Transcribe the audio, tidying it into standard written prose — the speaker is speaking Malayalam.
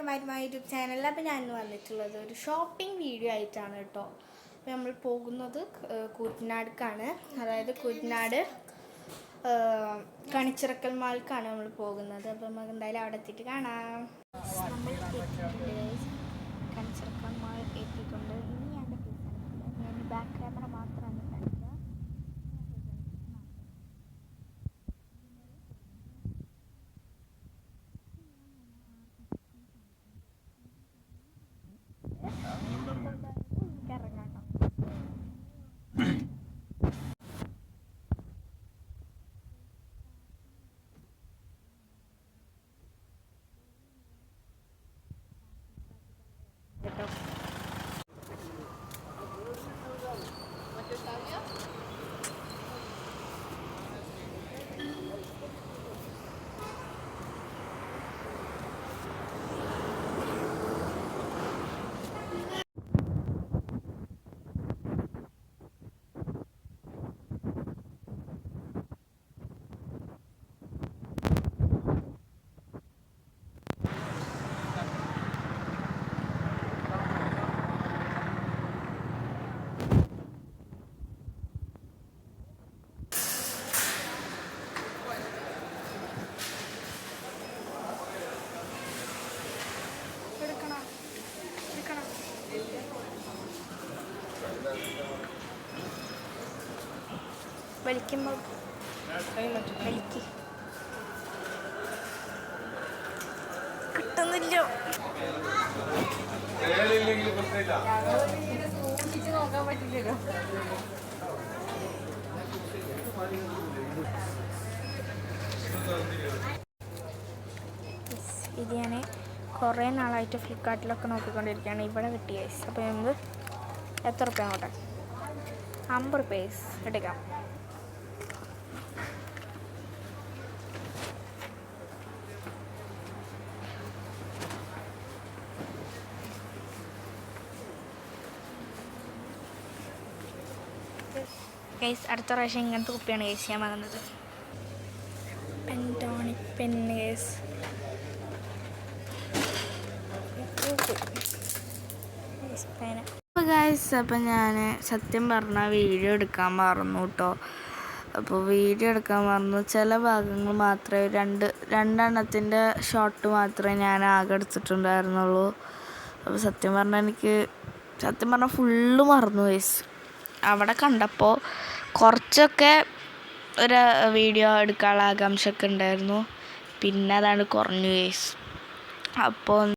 To my YouTube channel. അപ്പോൾ ഞാൻ വന്നിട്ടുള്ളത് ഒരു ഷോപ്പിംഗ് വീഡിയോ ആയിട്ടാണ് കേട്ടോ. അപ്പോൾ നമ്മൾ പോകുന്നത് കൂറ്റനാടുക്കാണ്, അതായത് കൂറ്റനാട് കണിച്ചിറക്കൽ മാൾക്കാണ് നമ്മൾ പോകുന്നത്. അപ്പോൾ നമുക്ക് എന്തായാലും അവിടെ എത്തിയിട്ട് കാണാം. നമ്മൾ കണിച്ചിറക്കൽ മാൾ എത്തിയിട്ടുണ്ട്. ഇനി എൻ്റെ ഫേസ് ഞാൻ ബാക്ക് ക്യാമറ മാത്രമാണ് കാണിക്കുക. വലിക്കുമ്പോൾ കിട്ടുന്നില്ല. നോക്കാൻ പറ്റില്ലല്ലോ. ഇത് ഞാൻ കുറേ നാളായിട്ട് ഫ്ലിപ്കാർട്ടിലൊക്കെ നോക്കിക്കൊണ്ടിരിക്കുകയാണ്. ഇവിടെ കിട്ടിയ ഐസ്. അപ്പോൾ നമുക്ക് എത്ര റുപ്യ അങ്ങോട്ടെ? 50 റുപ്യ എടുക്കാം. ഗൈസ്, അടുത്ത പ്രാവശ്യം ഇങ്ങനത്തെ കുപ്പിയാണ് ഗൈസ് ഞാൻ വാങ്ങുന്നത്. പെൻറ്റോണിക് പെൻ ഗൈസ്. അപ്പോൾ ഗൈസ്, അപ്പം ഞാൻ സത്യം പറഞ്ഞാൽ വീഡിയോ എടുക്കാൻ മറന്നു കേട്ടോ. അപ്പോൾ വീഡിയോ എടുക്കാൻ മറന്നു. ചില ഭാഗങ്ങൾ മാത്രമേ രണ്ടെണ്ണത്തിൻ്റെ ഷോട്ട് മാത്രമേ ഞാൻ ആകെ എടുത്തിട്ടുണ്ടായിരുന്നുള്ളൂ. അപ്പോൾ സത്യം പറഞ്ഞാൽ ഫുള്ള് മറന്നു ഗൈസ്. അവിടെ കണ്ടപ്പോൾ കുറച്ചൊക്കെ ഒരു വീഡിയോ എടുക്കാനുള്ള ആകാംക്ഷയൊക്കെ ഉണ്ടായിരുന്നു. പിന്നെ അതാണ് കുറഞ്ഞു ഗൈസ്. അപ്പോൾ